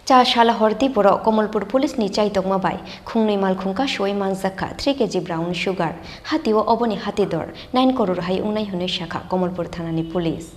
Chasalo Tripura, Kamalpur Police ni Chaitokma bai, Khungnwi Malkhung Kasuwi Manjakha 3 kg brown sugar, Hatiwa oboni hatidor, 9 crore hai unai hunai shakha, Kamalpur Thanani Police.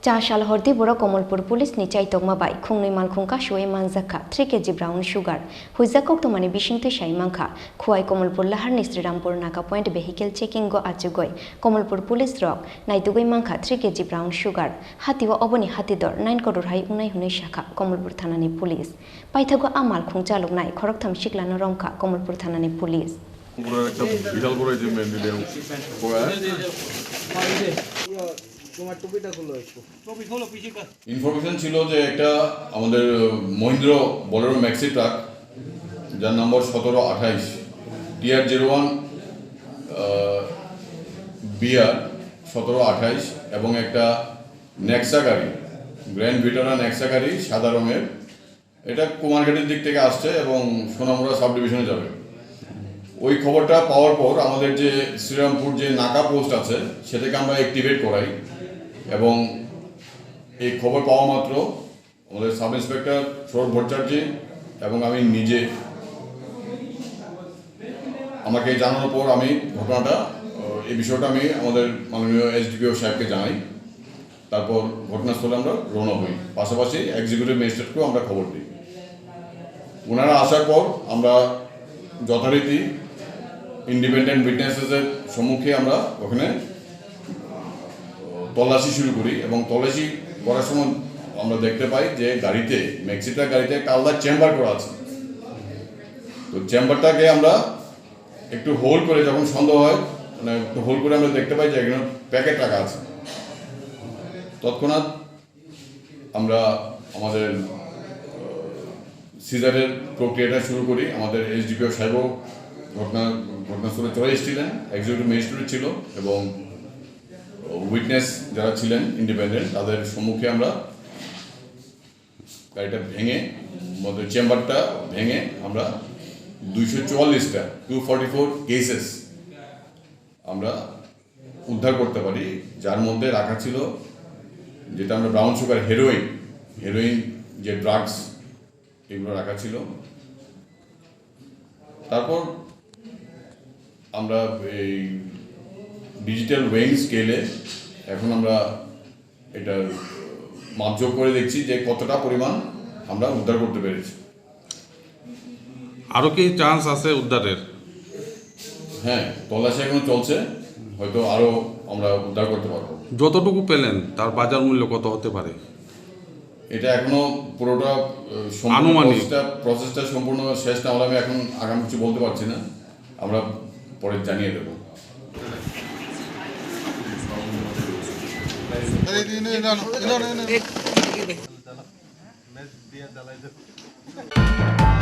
Chasalo Tripura Kamalpur Police ni Chaitokma bai, Khungnwi Malkhung Kasuwi Manjakha 3 kg brown sugar, Huizakok to mani bishingte shai mangkha, Khuai Kamalpur Lahar ni Srirampur Naka Point vehicle checking go achugoi, Kamalpur Police rock, Naitugoi mangkha 3 kg brown sugar, Hatiwa oboni hatidor, 9 crore hai unai hunai shakha, Kamalpur Thanani Police. Paithago Malkhung Chaloknai, Khorang Shiklano Rongkha, Kamalpur Thanani Police. Information ছিল যে একটা আমাদের Mahindra Bolero maxi truck যার নম্বর 1728 TR01 BR 1728 এবং একটা নেক্সা গাড়ি grand ভিটারা Nexa গাড়ি সাদা রঙের এটা কুমারঘাটের দিক থেকে আসছে এবং সোনামুড়া সাব ডিভিশনে যাবে। ওই খবরটা পাওয়ার পর আমাদের যে শ্রীরামপুর যে নাকা পোস্ট আছে সেটাকে আমরা অ্যাক্টিভেট করাই এবং এই খবর পাওয়া মাত্র আমাদের সাব ইন্সপেক্টর সৌরভ ভট্টাচার্য এবং আমি নিজে আমাকে জানানোর পর আমি ঘটনাটা এই বিষয়টা আমি আমাদের মাননীয় এসডিপিও সাহেবকে জানাই। তারপর ঘটনাস্থলে আমরা রওনা হই, পাশাপাশি এক্সিকিউটিভ ম্যাজিস্ট্রেটকেও আমরা খবর দিই। ওনারা আসার পর আমরা যথারীতি ইন্ডিপেন্ডেন্ট উইটনেসেসের সম্মুখে আমরা ওখানে তল্লাশি শুরু করি এবং তল্লাশি করার সময় আমরা দেখতে পাই যে গাড়িতে ম্যাক্সিটা গাড়িতে একটা আলাদা চেম্বার করা আছে। তো চেম্বারটাকে আমরা একটু হোল্ড করে যখন সন্দেহ হয় মানে একটু হোল্ড করে আমরা দেখতে পাই যে এখানে প্যাকেট রাখা আছে। তৎক্ষণাৎ আমরা আমাদের সিজারের প্রক্রিয়াটা শুরু করি। আমাদের এসডিপিও সাহেবও ঘটনাস্থলে চলে এসেছিলেন, এক্সিকিউটিভ ম্যাজিস্ট্রেট ছিল এবং উইটনেস যারা ছিলেন ইন্ডিপেন্ডেন্ট তাদের সম্মুখে আমরা গাড়িটা ভেঙে আমাদের চেম্বারটা ভেঙে আমরা 244 কেসেস আমরা উদ্ধার করতে পারি, যার মধ্যে রাখা ছিল যেটা আমরা ব্রাউন সুগার হেরোইন যে ড্রাগস এগুলো রাখা ছিল। তারপর আমরা এই ডিজিটাল ওয়েইং স্কেলে এখন আমরা এটার মাপযোগ করে দেখছি যে কতটা পরিমাণ আমরা উদ্ধার করতে পেরেছি। আরও কি চান্স আছে উদ্ধারের? হ্যাঁ, তল্লাশি এখন চলছে, হয়তো আরও আমরা উদ্ধার করতে পারবো। যতটুকু পেলেন তার বাজার মূল্য কত হতে পারে? এটা এখনো পুরোটা আনুমানিক প্রসেসটা সম্পূর্ণ শেষ না হলে আমি এখন আগাম কিছু বলতে পারছি না, আমরা পরে জানিয়ে দেবো। No.